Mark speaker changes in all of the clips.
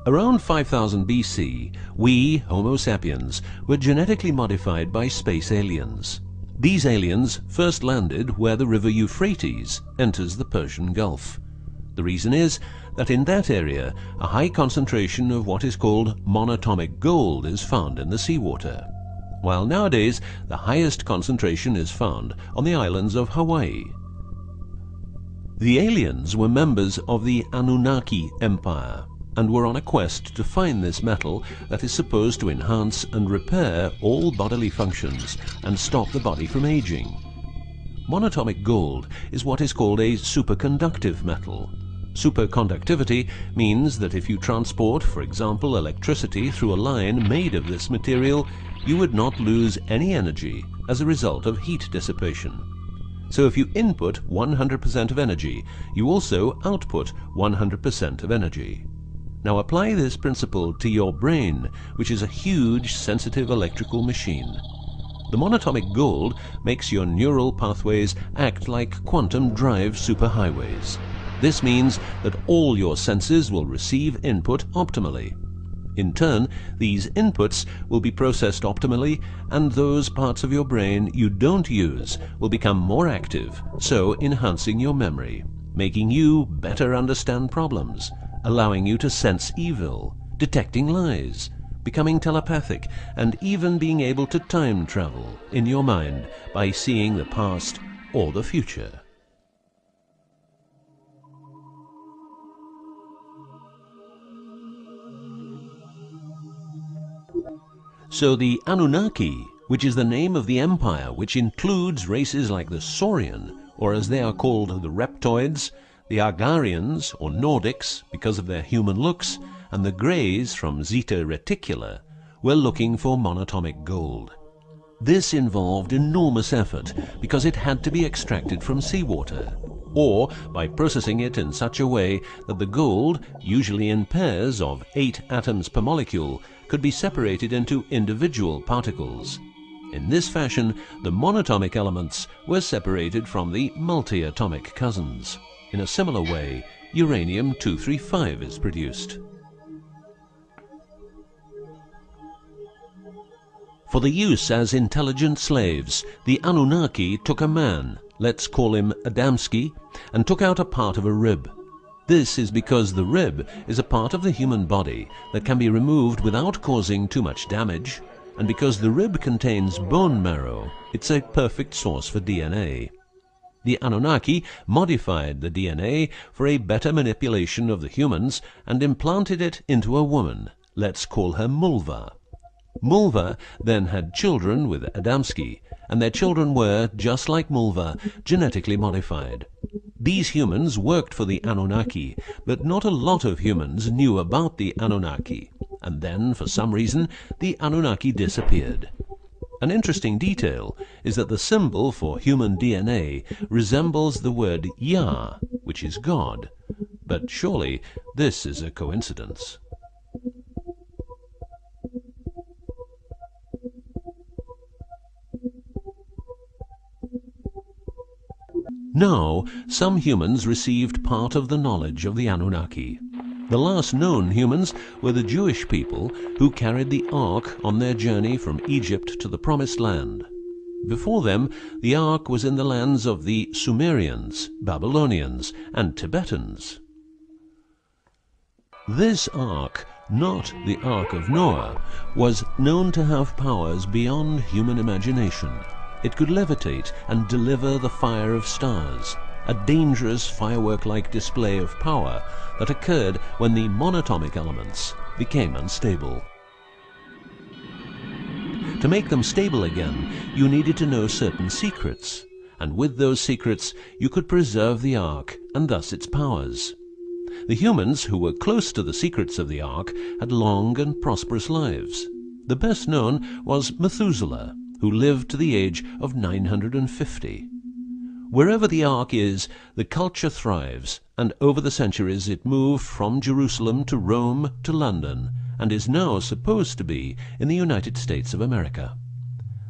Speaker 1: Around 5000 BC, we, Homo sapiens, were genetically modified by space aliens. These aliens first landed where the river Euphrates enters the Persian Gulf. The reason is that in that area, a high concentration of what is called monatomic gold is found in the seawater, while nowadays the highest concentration is found on the islands of Hawaii. The aliens were members of the Anunnaki Empire and were on a quest to find this metal that is supposed to enhance and repair all bodily functions and stop the body from aging. Monatomic gold is what is called a superconductive metal. Superconductivity means that if you transport, for example, electricity through a line made of this material, you would not lose any energy as a result of heat dissipation. So if you input 100% of energy, you also output 100% of energy. Now apply this principle to your brain, which is a huge sensitive electrical machine. The monatomic gold makes your neural pathways act like quantum drive superhighways. This means that all your senses will receive input optimally. In turn, these inputs will be processed optimally, and those parts of your brain you don't use will become more active, so enhancing your memory, making you better understand problems, allowing you to sense evil, detecting lies, becoming telepathic, and even being able to time travel in your mind by seeing the past or the future. So the Anunnaki, which is the name of the empire which includes races like the Saurian, or as they are called the Reptoids, the Argarians or Nordics because of their human looks, and the Greys from Zeta Reticula, were looking for monatomic gold. This involved enormous effort because it had to be extracted from seawater, or by processing it in such a way that the gold, usually in pairs of 8 atoms per molecule, could be separated into individual particles. In this fashion, the monatomic elements were separated from the multi-atomic cousins. In a similar way, uranium-235 is produced. For the use as intelligent slaves, the Anunnaki took a man, let's call him Adamski, and took out a part of a rib. This is because the rib is a part of the human body that can be removed without causing too much damage, and because the rib contains bone marrow, it's a perfect source for DNA. The Anunnaki modified the DNA for a better manipulation of the humans and implanted it into a woman, let's call her Mulva. Mulva then had children with Adamski, and their children were, just like Mulva, genetically modified. These humans worked for the Anunnaki, but not a lot of humans knew about the Anunnaki, and then, for some reason, the Anunnaki disappeared. An interesting detail is that the symbol for human DNA resembles the word Yah, which is God, but surely this is a coincidence. Now, some humans received part of the knowledge of the Anunnaki. The last known humans were the Jewish people who carried the Ark on their journey from Egypt to the Promised Land. Before them, the Ark was in the lands of the Sumerians, Babylonians, and Tibetans. This Ark, not the Ark of Noah, was known to have powers beyond human imagination. It could levitate and deliver the fire of stars, a dangerous firework-like display of power that occurred when the monatomic elements became unstable. To make them stable again, you needed to know certain secrets, and with those secrets you could preserve the Ark and thus its powers. The humans who were close to the secrets of the Ark had long and prosperous lives. The best known was Methuselah, who lived to the age of 950. Wherever the Ark is, the culture thrives, and over the centuries it moved from Jerusalem to Rome to London, and is now supposed to be in the United States of America.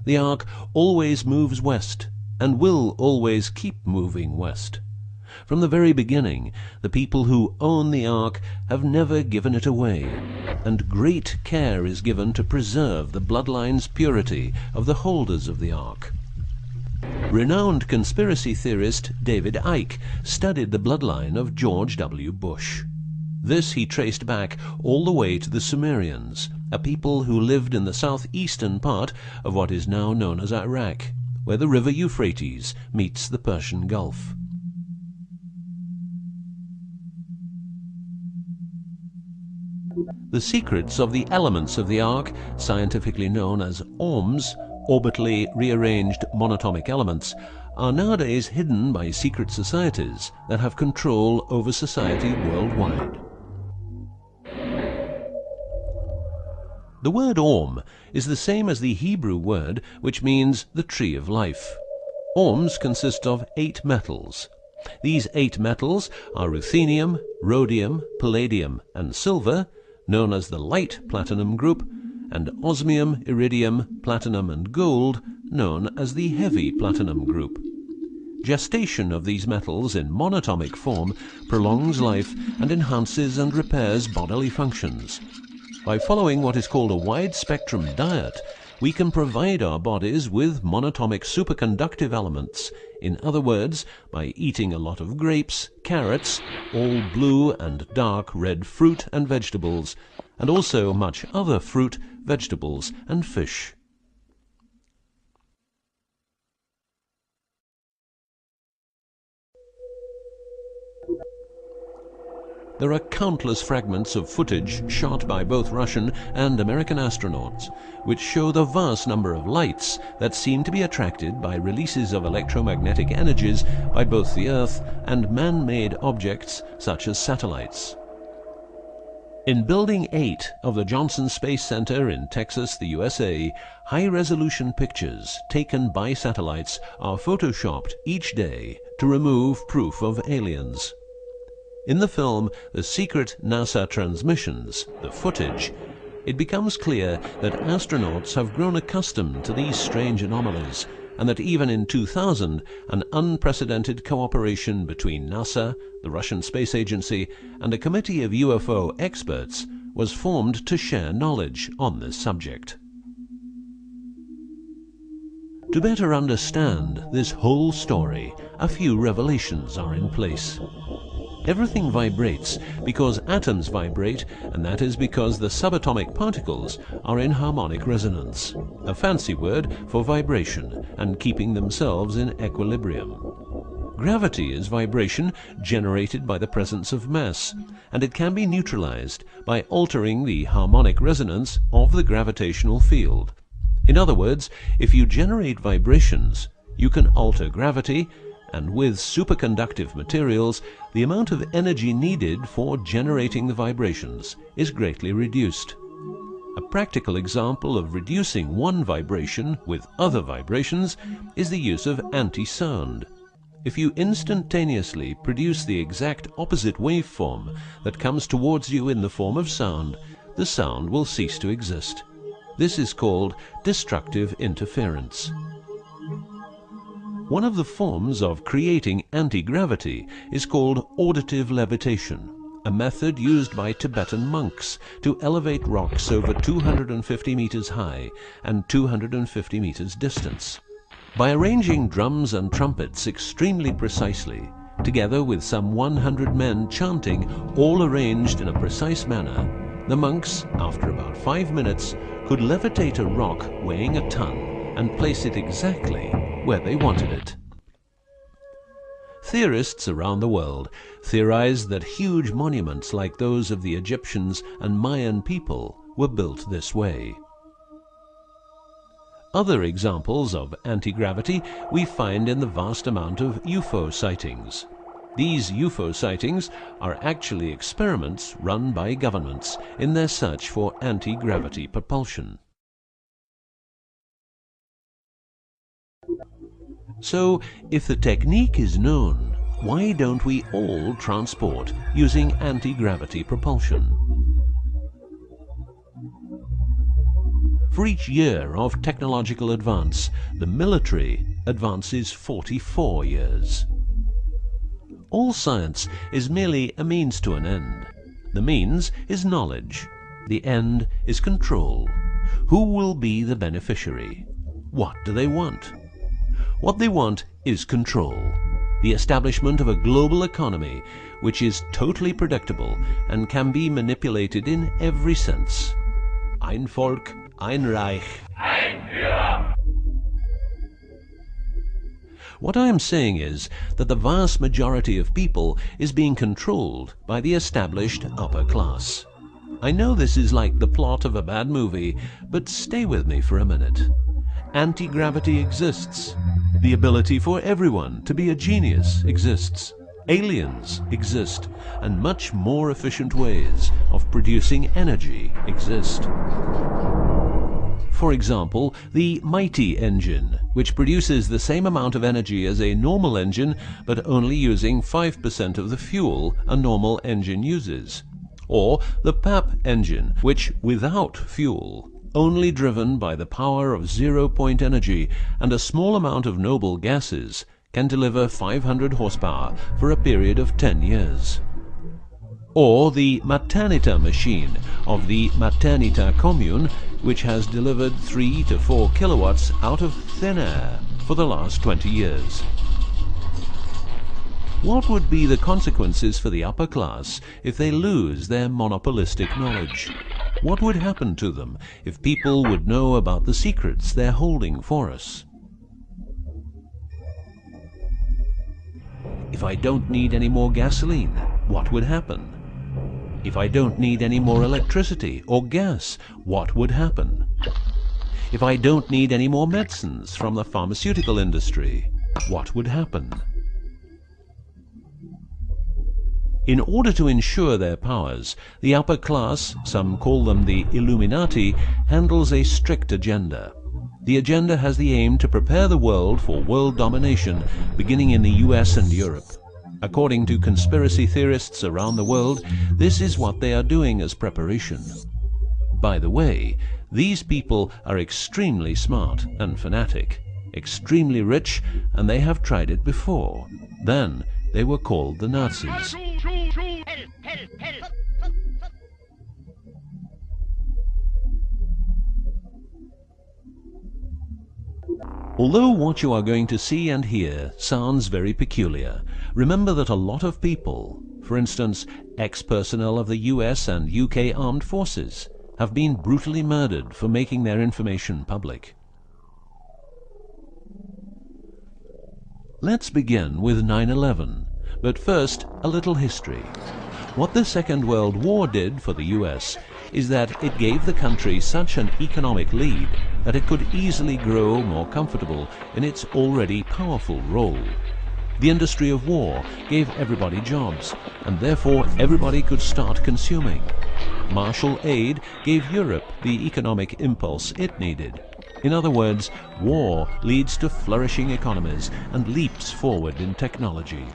Speaker 1: The Ark always moves west, and will always keep moving west. From the very beginning, the people who own the Ark have never given it away, and great care is given to preserve the bloodline's purity of the holders of the Ark. Renowned conspiracy theorist David Icke studied the bloodline of George W. Bush. This he traced back all the way to the Sumerians, a people who lived in the southeastern part of what is now known as Iraq, where the river Euphrates meets the Persian Gulf. The secrets of the elements of the Ark, scientifically known as ORMs, orbitally rearranged monatomic elements, are nowadays hidden by secret societies that have control over society worldwide. The word ORM is the same as the Hebrew word which means the tree of life. ORMs consist of 8 metals. These 8 metals are ruthenium, rhodium, palladium, and silver, known as the light platinum group, and osmium, iridium, platinum, and gold, known as the heavy platinum group. Gestation of these metals in monatomic form prolongs life and enhances and repairs bodily functions. By following what is called a wide-spectrum diet, we can provide our bodies with monatomic superconductive elements. In other words, by eating a lot of grapes, carrots, all blue and dark red fruit and vegetables, and also much other fruit, vegetables, and fish. There are countless fragments of footage shot by both Russian and American astronauts, which show the vast number of lights that seem to be attracted by releases of electromagnetic energies by both the Earth and man-made objects such as satellites. In Building 8 of the Johnson Space Center in Texas, the USA, high-resolution pictures taken by satellites are photoshopped each day to remove proof of aliens. In the film The Secret NASA Transmissions, the footage, it becomes clear that astronauts have grown accustomed to these strange anomalies, and that even in 2000, an unprecedented cooperation between NASA, the Russian Space Agency, and a committee of UFO experts was formed to share knowledge on this subject. To better understand this whole story, a few revelations are in place. Everything vibrates because atoms vibrate, and that is because the subatomic particles are in harmonic resonance, a fancy word for vibration and keeping themselves in equilibrium. Gravity is vibration generated by the presence of mass, and it can be neutralized by altering the harmonic resonance of the gravitational field. In other words, if you generate vibrations, you can alter gravity, and with superconductive materials, the amount of energy needed for generating the vibrations is greatly reduced. A practical example of reducing one vibration with other vibrations is the use of anti-sound. If you instantaneously produce the exact opposite waveform that comes towards you in the form of sound, the sound will cease to exist. This is called destructive interference. One of the forms of creating anti-gravity is called auditive levitation, a method used by Tibetan monks to elevate rocks over 250 meters high and 250 meters distance. By arranging drums and trumpets extremely precisely, together with some 100 men chanting, all arranged in a precise manner, the monks, after about 5 minutes, could levitate a rock weighing a ton and place it exactly where they wanted it. Theorists around the world theorize that huge monuments like those of the Egyptians and Mayan people were built this way. Other examples of anti-gravity we find in the vast amount of U.F.O sightings. These U.F.O sightings are actually experiments run by governments in their search for anti-gravity propulsion. So, if the technique is known, why don't we all transport using anti-gravity propulsion? For each year of technological advance, the military advances 44 years. All science is merely a means to an end. The means is knowledge. The end is control. Who will be the beneficiary? What do they want? What they want is control. The establishment of a global economy which is totally predictable and can be manipulated in every sense. Ein Volk, ein Reich. Ein Führer. What I am saying is that the vast majority of people is being controlled by the established upper class. I know this is like the plot of a bad movie, but stay with me for a minute. Anti-gravity exists. The ability for everyone to be a genius exists. Aliens exist, and much more efficient ways of producing energy exist. For example, the mighty engine, which produces the same amount of energy as a normal engine, but only using 5% of the fuel a normal engine uses. Or the PAP engine, which without fuel, only driven by the power of zero-point energy and a small amount of noble gases, can deliver 500 horsepower for a period of 10 years. Or the Maternita machine of the Maternita commune, which has delivered 3 to 4 kilowatts out of thin air for the last 20 years. What would be the consequences for the upper class if they lose their monopolistic knowledge? What would happen to them if people would know about the secrets they're holding for us? If I don't need any more gasoline, what would happen? If I don't need any more electricity or gas, what would happen? If I don't need any more medicines from the pharmaceutical industry, what would happen? In order to ensure their powers, the upper class, some call them the Illuminati, handles a strict agenda. The agenda has the aim to prepare the world for world domination, beginning in the US and Europe. According to conspiracy theorists around the world, this is what they are doing as preparation. By the way, these people are extremely smart and fanatic, extremely rich, and they have tried it before. Then they were called the Nazis. Although what you are going to see and hear sounds very peculiar, remember that a lot of people, for instance, ex-personnel of the US and UK armed forces, have been brutally murdered for making their information public. Let's begin with 9/11, but first a little history. What the Second World War did for the US is that it gave the country such an economic lead that it could easily grow more comfortable in its already powerful role. The industry of war gave everybody jobs, and therefore everybody could start consuming. Marshall aid gave Europe the economic impulse it needed. In other words, war leads to flourishing economies and leaps forward in technology.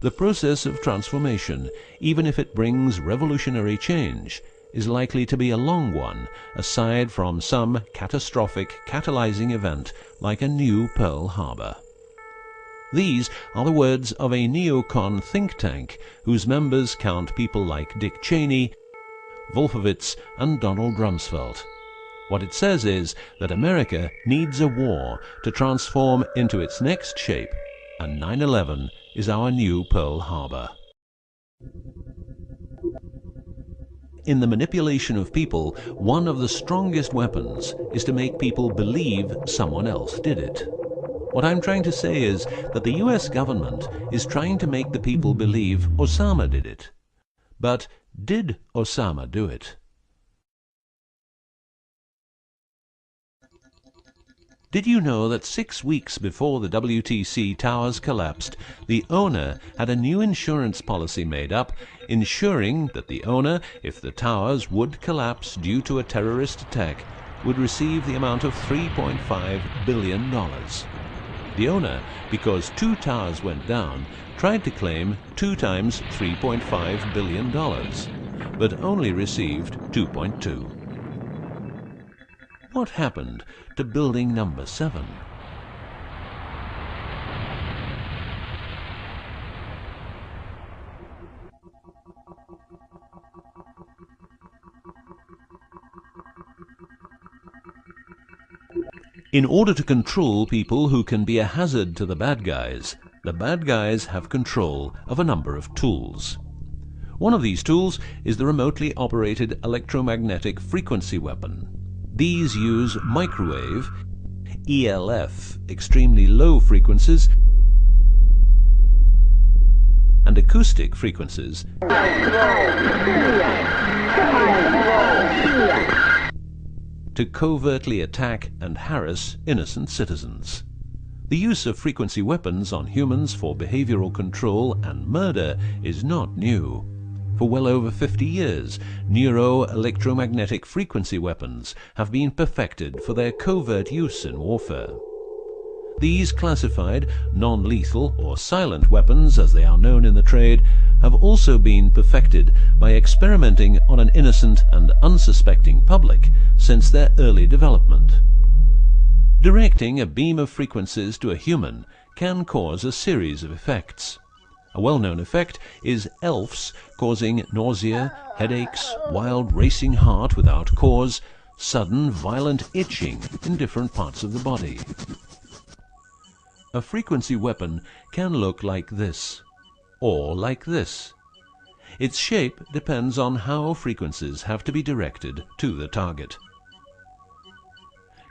Speaker 1: The process of transformation, even if it brings revolutionary change, is likely to be a long one, aside from some catastrophic catalyzing event like a new Pearl Harbor. These are the words of a neocon think tank whose members count people like Dick Cheney, Wolfowitz, and Donald Rumsfeld. What it says is that America needs a war to transform into its next shape, and 9/11 is our new Pearl Harbor. In the manipulation of people, one of the strongest weapons is to make people believe someone else did it. What I'm trying to say is that the US government is trying to make the people believe Osama did it. But did Osama do it? Did you know that 6 weeks before the WTC towers collapsed, the owner had a new insurance policy made up, ensuring that the owner, if the towers would collapse due to a terrorist attack, would receive the amount of $3.5 billion. The owner, because 2 towers went down, tried to claim 2 times $3.5 billion, but only received 2.2. What happened to building number 7? In order to control people who can be a hazard to the bad guys have control of a number of tools. One of these tools is the remotely operated electromagnetic frequency weapon. These use microwave, ELF, extremely low frequencies, and acoustic frequencies to covertly attack and harass innocent citizens. The use of frequency weapons on humans for behavioral control and murder is not new. For well over 50 years, neuro-electromagnetic frequency weapons have been perfected for their covert use in warfare. These classified, non-lethal or silent weapons, as they are known in the trade, have also been perfected by experimenting on an innocent and unsuspecting public since their early development. Directing a beam of frequencies to a human can cause a series of effects. A well-known effect is ELFs causing nausea, headaches, wild racing heart without cause, sudden violent itching in different parts of the body. A frequency weapon can look like this, or like this. Its shape depends on how frequencies have to be directed to the target.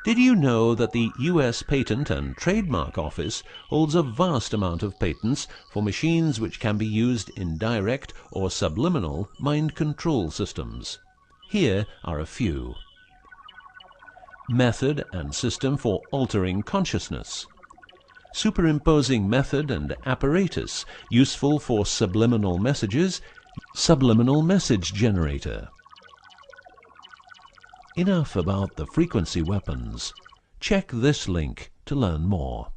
Speaker 1: Did you know that the U.S. Patent and Trademark Office holds a vast amount of patents for machines which can be used in direct or subliminal mind control systems? Here are a few. Method and system for altering consciousness. Superimposing method and apparatus useful for subliminal messages, subliminal message generator. Enough about the frequency weapons. Check this link to learn more.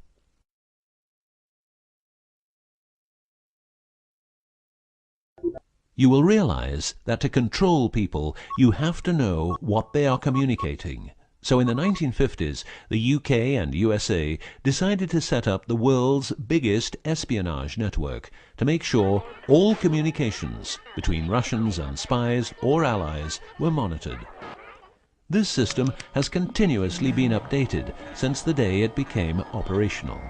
Speaker 1: You will realize that to control people, you have to know what they are communicating. So in the 1950s, the UK and USA decided to set up the world's biggest espionage network to make sure all communications between Russians and spies or allies were monitored. This system has continuously been updated since the day it became operational.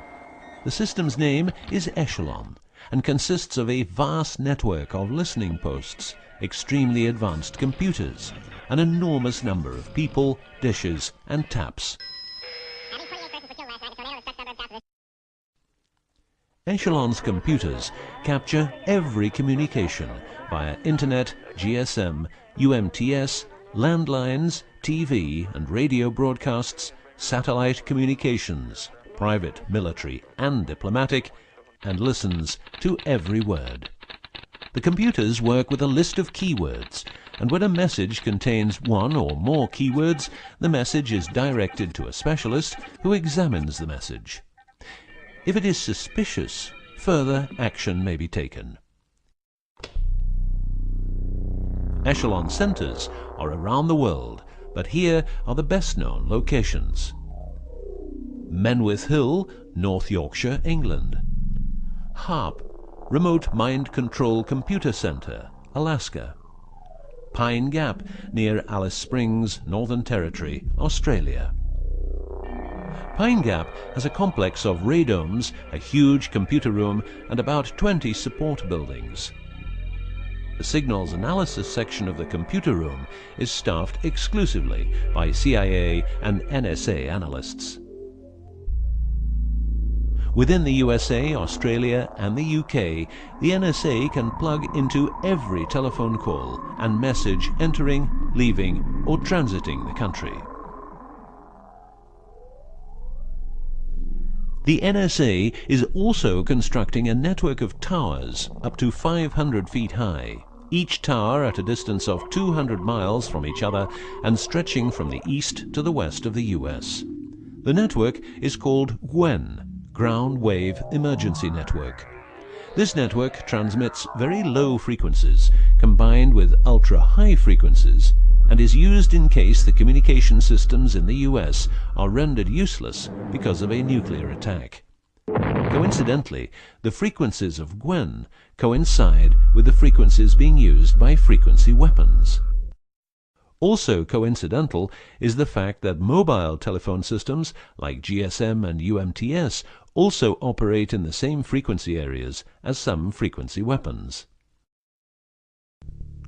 Speaker 1: The system's name is Echelon and consists of a vast network of listening posts, extremely advanced computers, an enormous number of people, dishes, and taps. Echelon's computers capture every communication via Internet, GSM, UMTS, landlines, TV and radio broadcasts, satellite communications, private, military, and diplomatic, and listens to every word. The computers work with a list of keywords, and when a message contains one or more keywords, the message is directed to a specialist who examines the message. If it is suspicious, further action may be taken. Echelon centres are around the world, but here are the best-known locations. Menwith Hill, North Yorkshire, England. HARP, Remote Mind Control Computer Centre, Alaska. Pine Gap, near Alice Springs, Northern Territory, Australia. Pine Gap has a complex of radomes, a huge computer room, and about 20 support buildings. The signals analysis section of the computer room is staffed exclusively by CIA and NSA analysts. Within the USA, Australia, and the UK, the NSA can plug into every telephone call and message entering, leaving, or transiting the country. The NSA is also constructing a network of towers up to 500 feet high, each tower at a distance of 200 miles from each other and stretching from the east to the west of the US. The network is called GWEN, Ground Wave Emergency Network. This network transmits very low frequencies combined with ultra-high frequencies and is used in case the communication systems in the US are rendered useless because of a nuclear attack. Coincidentally, the frequencies of GWEN coincide with the frequencies being used by frequency weapons. Also coincidental is the fact that mobile telephone systems like GSM and UMTS also operate in the same frequency areas as some frequency weapons.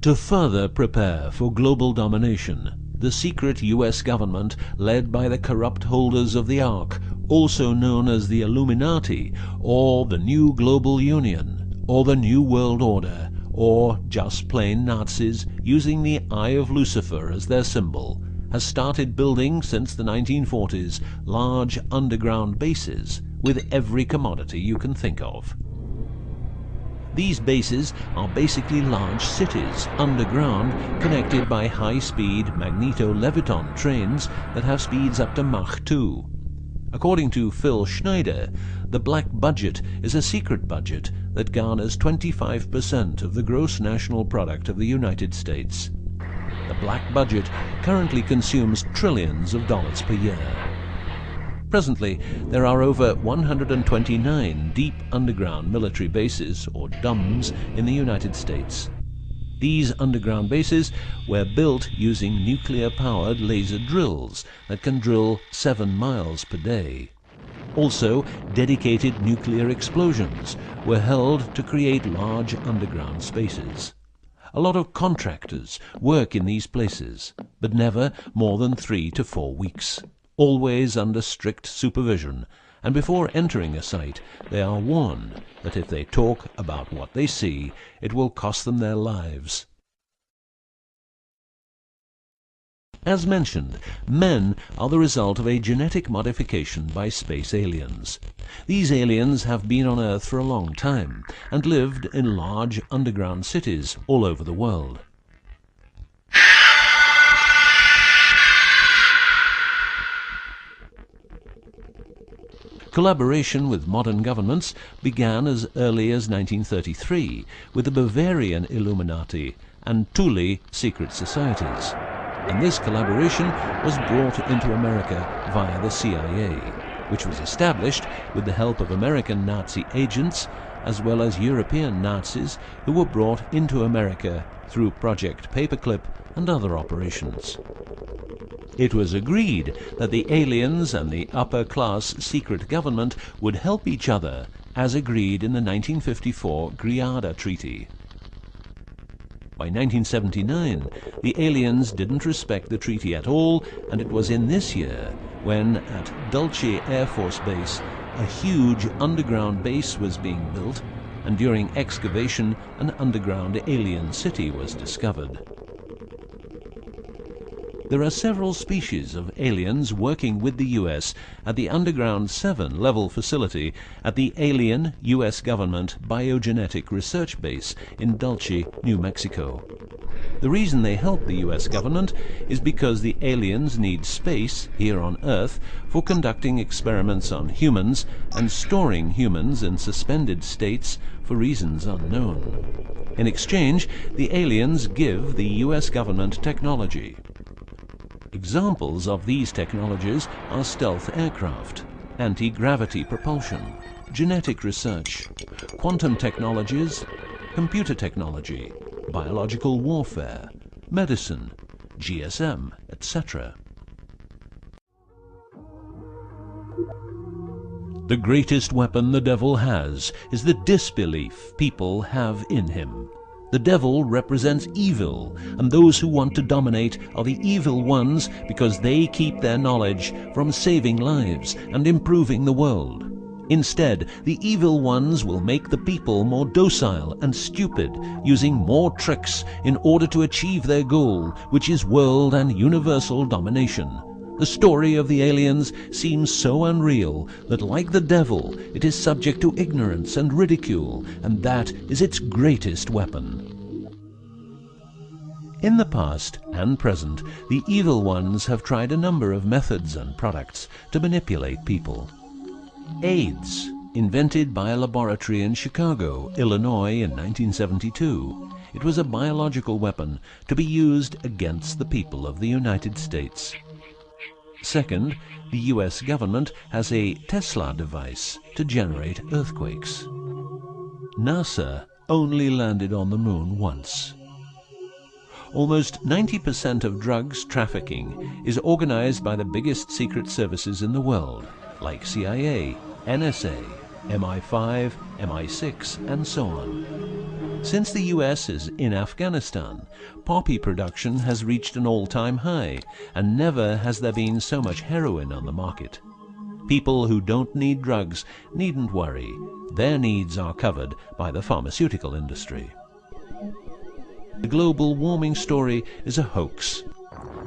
Speaker 1: To further prepare for global domination, the secret US government, led by the corrupt holders of the Ark, also known as the Illuminati, or the New Global Union, or the New World Order, or just plain Nazis using the Eye of Lucifer as their symbol, has started building since the 1940s large underground bases with every commodity you can think of. These bases are basically large cities underground, connected by high-speed magneto-leviton trains that have speeds up to Mach 2. According to Phil Schneider, the black budget is a secret budget that garners 25% of the gross national product of the United States. The black budget currently consumes trillions of dollars per year. Presently, there are over 129 deep underground military bases, or DUMBs, in the United States. These underground bases were built using nuclear-powered laser drills that can drill 7 miles per day. Also, dedicated nuclear explosions were held to create large underground spaces. A lot of contractors work in these places, but never more than 3 to 4 weeks. Always under strict supervision, and before entering a site they are warned that if they talk about what they see, it will cost them their lives. As mentioned, men are the result of a genetic modification by space aliens. These aliens have been on Earth for a long time and lived in large underground cities all over the world. Collaboration with modern governments began as early as 1933 with the Bavarian Illuminati and Thule secret societies, and this collaboration was brought into America via the CIA, which was established with the help of American Nazi agents as well as European Nazis who were brought into America through Project Paperclip and other operations. It was agreed that the aliens and the upper-class secret government would help each other, as agreed in the 1954 Greada Treaty. By 1979, the aliens didn't respect the treaty at all, and it was in this year when, at Dulce Air Force Base, a huge underground base was being built, and during excavation, an underground alien city was discovered. There are several species of aliens working with the U.S. at the Underground 7 level facility at the Alien U.S. Government Biogenetic Research Base in Dulce, New Mexico. The reason they help the U.S. government is because the aliens need space here on Earth for conducting experiments on humans and storing humans in suspended states for reasons unknown. In exchange, the aliens give the U.S. government technology. Examples of these technologies are stealth aircraft, anti-gravity propulsion, genetic research, quantum technologies, computer technology, biological warfare, medicine, GSM, etc. The greatest weapon the devil has is the disbelief people have in him. The devil represents evil, and those who want to dominate are the evil ones because they keep their knowledge from saving lives and improving the world. Instead, the evil ones will make the people more docile and stupid, using more tricks in order to achieve their goal, which is world and universal domination. The story of the aliens seems so unreal that, like the devil, it is subject to ignorance and ridicule, and that is its greatest weapon. In the past and present, the evil ones have tried a number of methods and products to manipulate people. AIDS, invented by a laboratory in Chicago, Illinois in 1972. It was a biological weapon to be used against the people of the United States. Second, the U.S. government has a Tesla device to generate earthquakes. NASA only landed on the moon once. Almost 90% of drugs trafficking is organized by the biggest secret services in the world, like CIA, NSA, MI5, MI6, and so on. Since the US is in Afghanistan, poppy production has reached an all-time high, and never has there been so much heroin on the market. People who don't need drugs needn't worry. Their needs are covered by the pharmaceutical industry. The global warming story is a hoax.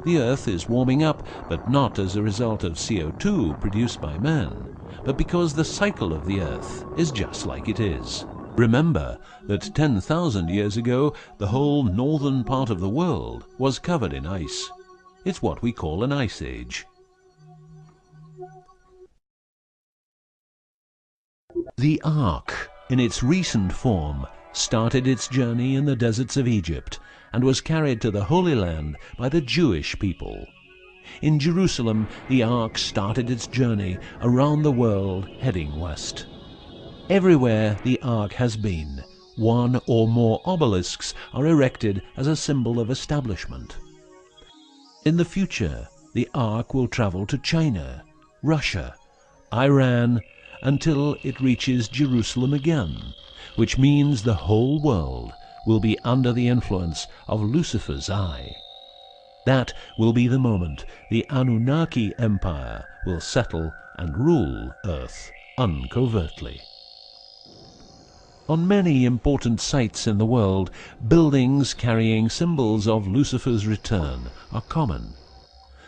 Speaker 1: The Earth is warming up, but not as a result of CO2 produced by man, but because the cycle of the Earth is just like it is. Remember that 10,000 years ago, the whole northern part of the world was covered in ice. It's what we call an ice age. The Ark, in its recent form, started its journey in the deserts of Egypt and was carried to the Holy Land by the Jewish people. In Jerusalem, the Ark started its journey around the world heading west. Everywhere the Ark has been, one or more obelisks are erected as a symbol of establishment. In the future, the Ark will travel to China, Russia, Iran, until it reaches Jerusalem again, which means the whole world will be under the influence of Lucifer's eye. That will be the moment the Anunnaki Empire will settle and rule Earth uncovertly. On many important sites in the world, buildings carrying symbols of Lucifer's return are common.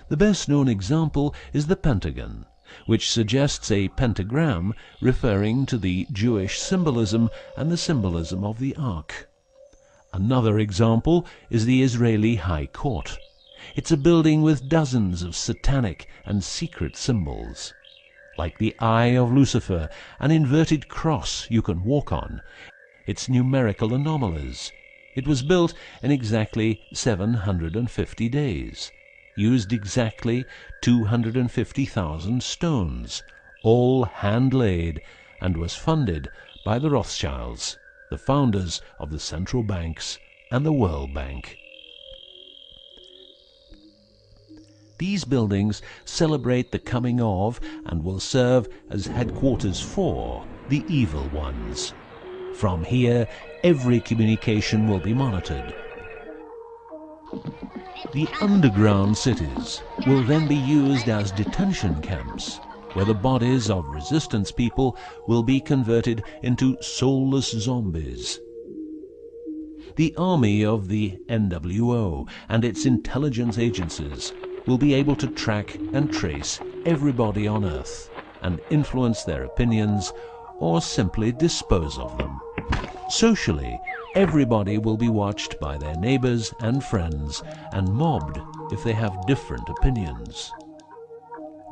Speaker 1: The best-known example is the Pentagon, which suggests a pentagram referring to the Jewish symbolism and the symbolism of the Ark. Another example is the Israeli High Court. It's a building with dozens of satanic and secret symbols. Like the eye of Lucifer, an inverted cross you can walk on, its numerical anomalies. It was built in exactly 750 days. Used exactly 250,000 stones, all hand-laid, and was funded by the Rothschilds, the founders of the central banks and the World Bank. These buildings celebrate the coming of and will serve as headquarters for the evil ones. From here, every communication will be monitored. The underground cities will then be used as detention camps, where the bodies of resistance people will be converted into soulless zombies. The army of the NWO and its intelligence agencies will be able to track and trace everybody on Earth and influence their opinions or simply dispose of them. Socially, everybody will be watched by their neighbors and friends and mobbed if they have different opinions.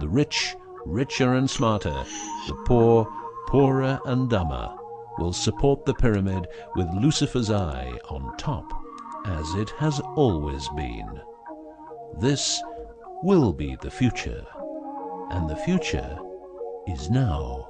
Speaker 1: The rich, richer and smarter, the poor, poorer and dumber, will support the pyramid with Lucifer's eye on top, as it has always been. This will be the future, and the future is now.